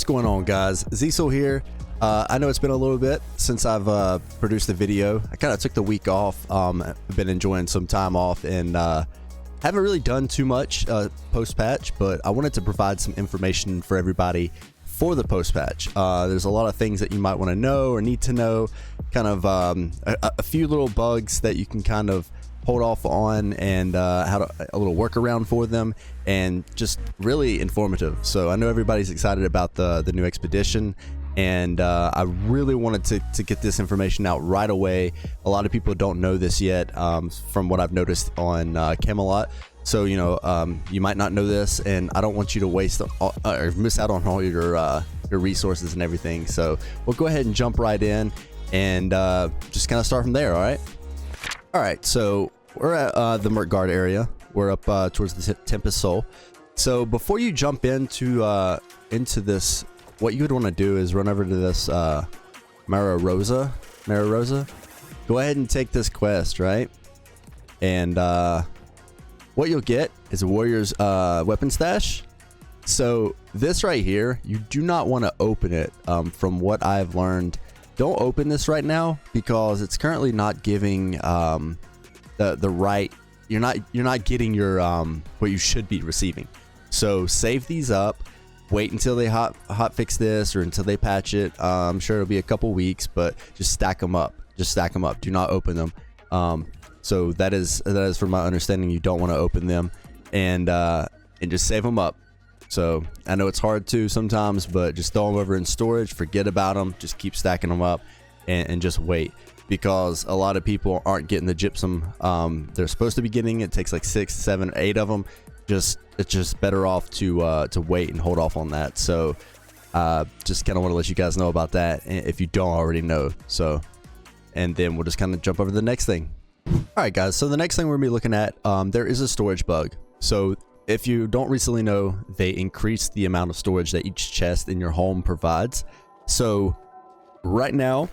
going on, guys? Xecil here. I know it's been a little bit since I've produced a video. I kind of took the week off. I've been enjoying some time off and haven't really done too much post-patch, but I wanted to provide some information for everybody for the post-patch. There's a lot of things that you might want to know or need to know, kind of a few little bugs that you can kind of hold off on, and a little workaround for them, and just really informative. So I know everybody's excited about the new expedition, and I really wanted to get this information out right away. A lot of people don't know this yet, from what I've noticed on Camelot. So you might not know this, and I don't want you to waste or miss out on all your resources and everything. So we'll go ahead and jump right in and just kind of start from there. All right, so we're at the Merkgard area. We're up towards the Tempestuous. So before you jump into this, what you would want to do is run over to this Mara Rosa. Go ahead and take this quest, right? And what you'll get is a warrior's weapon stash. So this right here, you do not want to open it. From what I've learned, don't open this right now because it's currently not giving the right. You're not getting your what you should be receiving. So save these up. Wait until they hot fix this, or until they patch it. I'm sure it'll be a couple weeks, but just stack them up. Do not open them. So that is from my understanding. You don't want to open them, and just save them up. So I know it's hard to sometimes, but just throw them over in storage. Forget about them. Just keep stacking them up, and just wait, because a lot of people aren't getting the gypsum they're supposed to be getting. It takes like 6, 7, 8 of them. It's just better off to wait and hold off on that. So just kind of want to let you guys know about that if you don't already know. So, and then we'll just kind of jump over to the next thing. All right, guys. So the next thing we're gonna be looking at, there is a storage bug. So if you don't recently know, they increased the amount of storage that each chest in your home provides. So right now,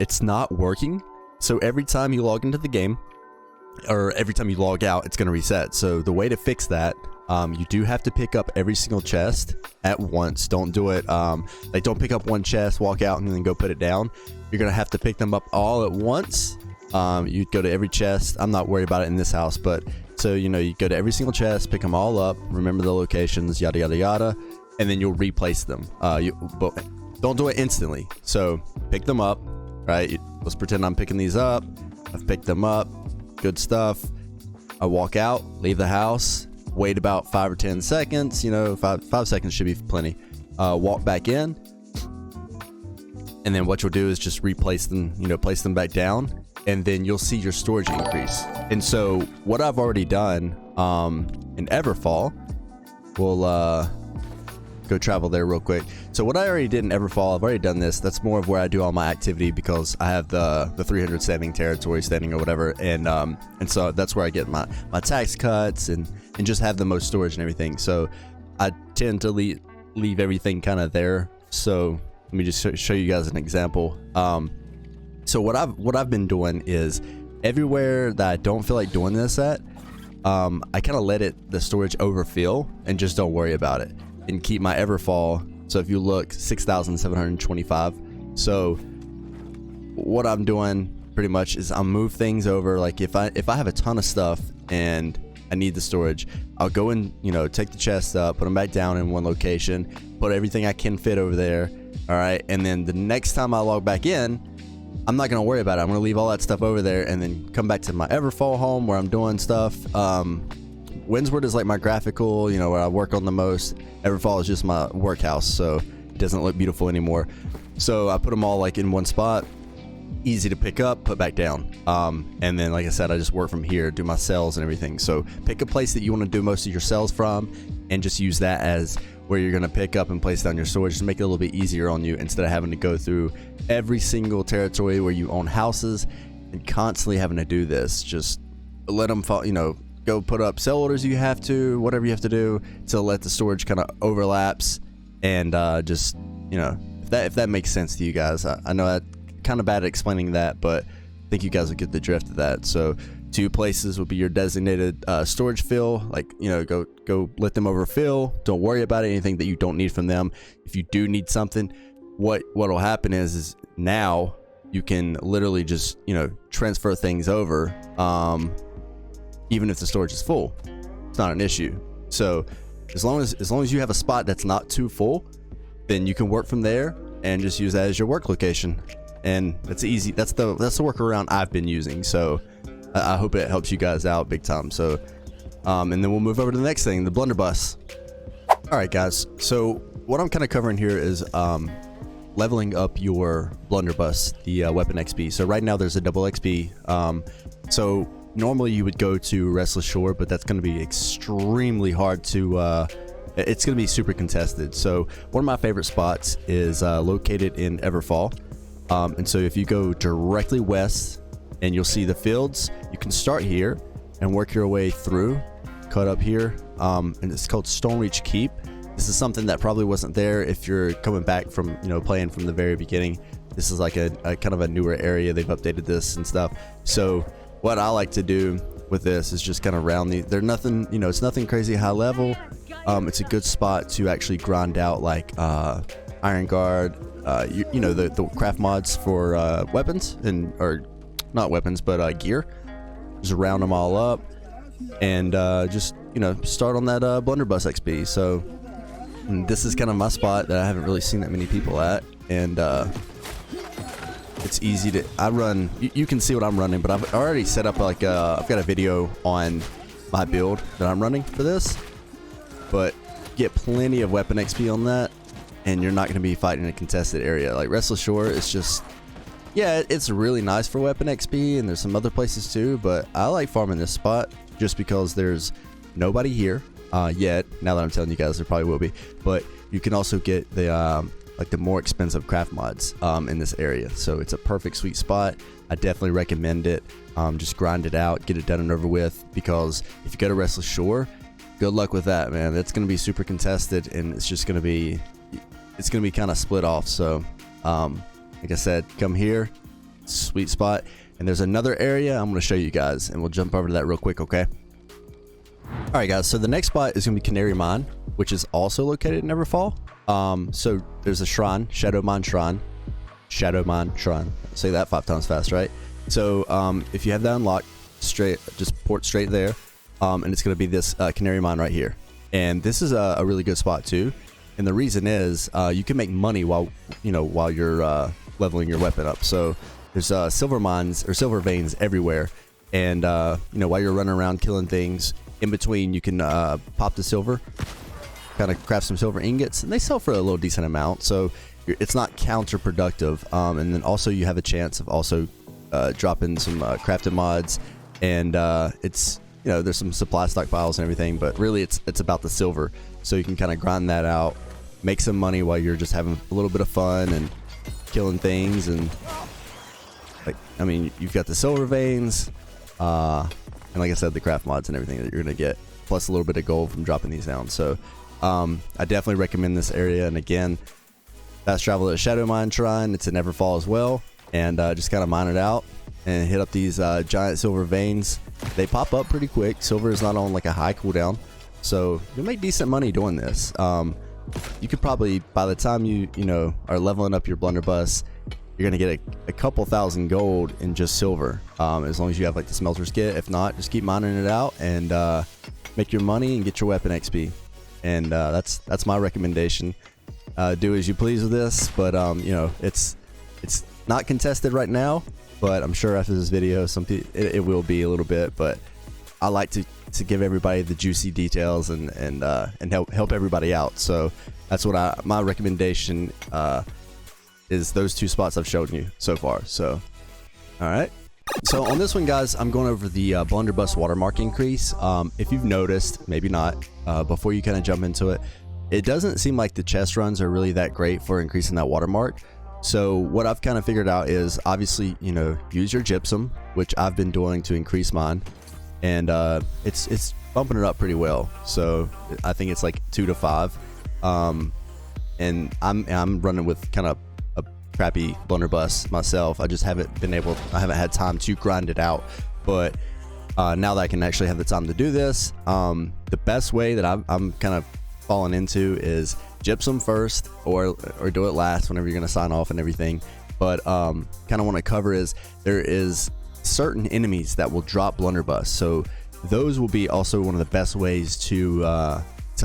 it's not working. So every time you log into the game, or every time you log out, it's going to reset. So the way to fix that, you do have to pick up every single chest at once. Don't do it like, don't pick up one chest, walk out, and then go put it down. You're going to have to pick them up all at once. You go to every chest. I'm not worried about it in this house, but so you go to every single chest, pick them all up, remember the locations, yada yada yada, and then you'll replace them. But don't do it instantly. So pick them up, right? Let's pretend I'm picking these up. I've picked them up. Good stuff. I walk out, leave the house, wait about 5 or 10 seconds. 5 seconds should be plenty. Walk back in, and then what you'll do is just replace them. Place them back down, and then you'll see your storage increase. And so what I've already done in Everfall, we'll go travel there real quick. So what I already did in Everfall, I've already done this. That's more of where I do all my activity, because I have the 300 standing territory standing or whatever, and so that's where I get my tax cuts and just have the most storage and everything. So I tend to leave everything kind of there. So let me just show you guys an example. So what I've been doing is, everywhere that I don't feel like doing this at, I kind of let the storage overfill and just don't worry about it, and keep my Everfall. So if you look, 6,725. So what I'm doing pretty much is I'll move things over. Like if I have a ton of stuff and I need the storage, I'll go and take the chest up, put them back down in one location, put everything I can fit over there. All right, and then the next time I log back in, I'm not gonna worry about it. I'm gonna leave all that stuff over there, and then come back to my Everfall home where I'm doing stuff. Windsward is like my graphical, where I work on the most. Everfall is just my workhouse, so it doesn't look beautiful anymore. So I put them all like in one spot, easy to pick up, put back down. And then, like I said, I just work from here, do my cells and everything. So pick a place that you want to do most of your cells from, and just use that as where you're going to pick up and place down your storage. Just make it a little bit easier on you, instead of having to go through every single territory where you own houses and constantly having to do this. Just let them fall, go put up sell orders if you have to, whatever you have to do to let the storage kind of overlaps, and just if that makes sense to you guys. I know that kind of bad at explaining that, but I think you guys will get the drift of that. So Two places would be your designated storage fill, like, you know, go let them overfill. Don't worry about anything that you don't need from them. If you do need something, what'll happen is now you can literally just, you know, transfer things over, even if the storage is full. It's not an issue. So as long as you have a spot that's not too full, then you can work from there and just use that as your work location. And that's easy. That's the workaround I've been using. So I hope it helps you guys out big time. So, and then we'll move over to the next thing, the Blunderbuss. All right, guys. So what I'm kind of covering here is leveling up your Blunderbuss, the weapon XP. So right now there's a double XP. So normally you would go to Restless Shore, but that's going to be extremely hard to. It's going to be super contested. So one of my favorite spots is located in Everfall. And so if you go directly west, and you'll see the fields, you can start here and work your way through, cut up here, and it's called Stonereach Keep. This is something that probably wasn't there if you're coming back from, you know, playing from the very beginning. This is like a kind of a newer area. They've updated this and stuff. So what I like to do with this is just kind of round these. They're nothing, you know, it's nothing crazy high level. It's a good spot to actually grind out like Iron Guard, you know, the craft mods for weapons or not weapons, but gear. Just round them all up and just, you know, start on that Blunderbuss XP. So this is kind of my spot that I haven't really seen that many people at, and it's easy to. I run. You can see what I'm running, but I've already set up like I've got a video on my build that I'm running for this. But get plenty of weapon XP on that, and you're not going to be fighting in a contested area. Like Restless Shore, it's just. Yeah, it's really nice for weapon XP, and there's some other places too, but I like farming this spot just because there's nobody here yet. Now that I'm telling you guys, there probably will be, but you can also get the like the more expensive craft mods in this area. So it's a perfect sweet spot. I definitely recommend it. Just grind it out, get it done and over with, because if you go to Restless Shore, good luck with that, man. It's going to be super contested, and it's just going to be kind of split off. So like I said, come here, sweet spot. And there's another area I'm going to show you guys, and we'll jump over to that real quick, okay? All right, guys. So the next spot is going to be Canary Mine, which is also located in Everfall. So there's a shrine, Shadow Mine Shrine. Say that 5 times fast, right? So if you have that unlocked, just port straight there, and it's going to be this Canary Mine right here. And this is a really good spot too. And the reason is you can make money while you're leveling your weapon up. So there's silver mines or silver veins everywhere, and you know, while you're running around killing things, in between you can pop the silver, kind of craft some silver ingots, and they sell for a little decent amount, so it's not counterproductive. And then also you have a chance of also dropping some crafted mods, and it's, you know, there's some supply stockpiles and everything, but really it's about the silver, so you can kind of grind that out, make some money while you're just having a little bit of fun and killing things. And like, I mean, you've got the silver veins, and like I said, the craft mods and everything that you're gonna get, plus a little bit of gold from dropping these down. So I definitely recommend this area. And again, fast travel to Shadow Mine Shrine. It's in Everfall as well, and just kind of mine it out and hit up these giant silver veins. They pop up pretty quick. Silver is not on like a high cooldown, so you'll make decent money doing this. You could probably, by the time you know, are leveling up your Blunderbuss, you're gonna get a couple thousand gold in just silver, as long as you have like the smelter's kit. If not, just keep mining it out and make your money and get your weapon XP. And that's my recommendation. Do as you please with this, but you know, it's not contested right now, but I'm sure after this video it will be a little bit. But I like to give everybody the juicy details and help everybody out. So that's what my recommendation is, those two spots I've shown you so far. So all right, so on this one, guys, I'm going over the Blunderbuss watermark increase. If you've noticed, maybe not, before you kind of jump into it, it doesn't seem like the chest runs are really that great for increasing that watermark. So what I've kind of figured out is, obviously, you know, use your gypsum, which I've been doing to increase mine, and it's bumping it up pretty well. So I think it's like 2 to 5, and I'm running with kind of a crappy Blunderbuss myself. I just haven't had time to grind it out. But now that I can actually have the time to do this, the best way that I'm kind of falling into is gypsum first, or do it last whenever you're going to sign off and everything. But kind of want to cover is there is certain enemies that will drop blunderbuss, so those will be also one of the best ways to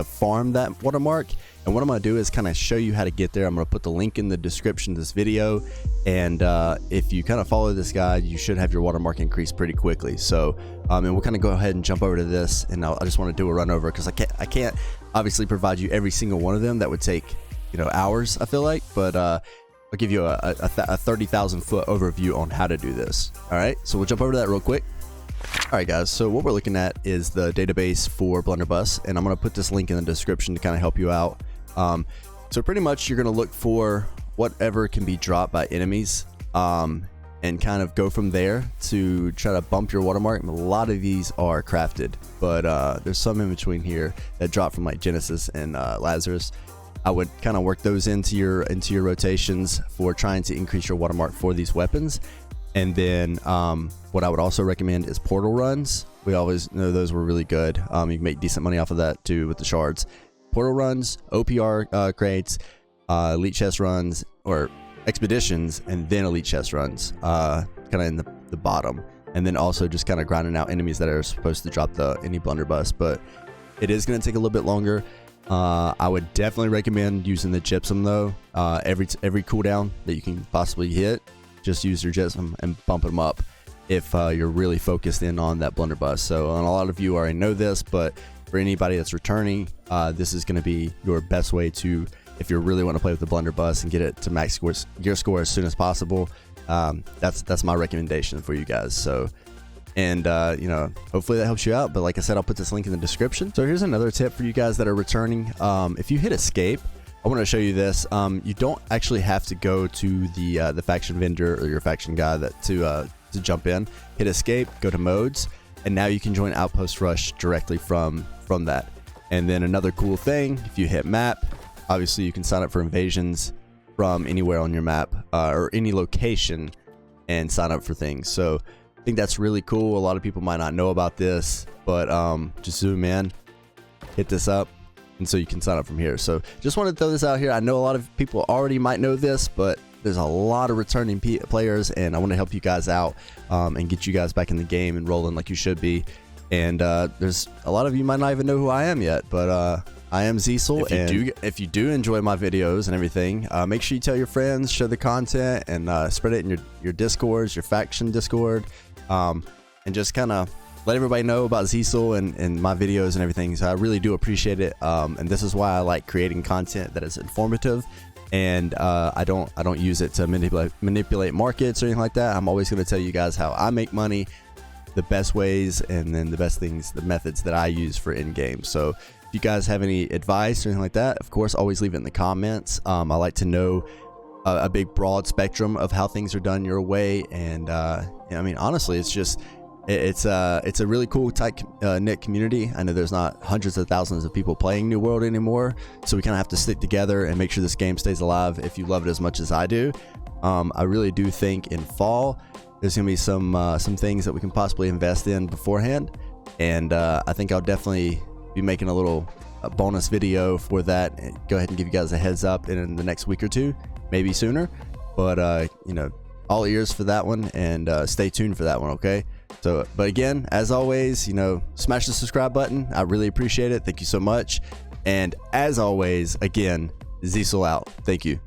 farm that watermark. And what I'm going to do is kind of show you how to get there. I'm going to put the link in the description of this video, and if you kind of follow this guide, you should have your watermark increase pretty quickly. So and we'll kind of go ahead and jump over to this, and I just want to do a run over because I can't obviously provide you every single one of them. That would take, you know, hours, I feel like, but I'll give you a 30,000 foot overview on how to do this. All right, so we'll jump over to that real quick. All right, guys, so what we're looking at is the database for Blunderbuss, and I'm going to put this link in the description to kind of help you out. So pretty much you're going to look for whatever can be dropped by enemies, and kind of go from there to try to bump your watermark. A lot of these are crafted, but there's some in between here that drop from like Genesis and Lazarus. I would kind of work those into your rotations for trying to increase your watermark for these weapons. And then what I would also recommend is portal runs. We always know those were really good. You can make decent money off of that too with the shards. Portal runs, OPR crates, elite chest runs, or expeditions, and then elite chest runs, kind of in the bottom. And then also just kind of grinding out enemies that are supposed to drop any blunderbuss. But it is going to take a little bit longer. I would definitely recommend using the gypsum though. Every cooldown that you can possibly hit, just use your gypsum and bump them up if you're really focused in on that blunderbuss. So, and a lot of you already know this, but for anybody that's returning, this is going to be your best way to, if you really want to play with the blunderbuss and get it to max gear score as soon as possible. That's my recommendation for you guys. So, and you know, hopefully that helps you out. But like I said, I'll put this link in the description. So here's another tip for you guys that are returning. If you hit escape, I want to show you this. You don't actually have to go to the faction vendor or your faction guy to jump in. Hit escape, go to modes, and now you can join Outpost Rush directly from that. And then another cool thing, if you hit map, obviously you can sign up for invasions from anywhere on your map, or any location, and sign up for things. So I think that's really cool. A lot of people might not know about this, but just zoom in, hit this up, and so you can sign up from here. So just want to throw this out here. I know a lot of people already might know this, but there's a lot of returning players, and I want to help you guys out, and get you guys back in the game and rolling like you should be. And there's a lot of you might not even know who I am yet, but I am Xecil. If you do enjoy my videos and everything, make sure you tell your friends, share the content, and spread it in your discords, your faction discord, and just kind of let everybody know about Xecil and my videos and everything. So I really do appreciate it, and this is why I like creating content that is informative. And I don't use it to manipulate markets or anything like that. I'm always going to tell you guys how I make money, the best ways, and then the best things, the methods that I use for in-game. So if you guys have any advice or anything like that, of course, always leave it in the comments. I like to know a big broad spectrum of how things are done your way. And I mean, honestly, it's a really cool tight knit community. I know there's not hundreds of thousands of people playing New World anymore, so we kind of have to stick together and make sure this game stays alive if you love it as much as I do. I really do think in fall there's gonna be some things that we can possibly invest in beforehand, and I think I'll definitely be making a little bonus video for that. Go ahead and give you guys a heads up in the next week or two, maybe sooner, but you know, all ears for that one, and stay tuned for that one, okay? So, but again, as always, you know, smash the subscribe button. I really appreciate it. Thank you so much. And as always, again, Xecil out. Thank you.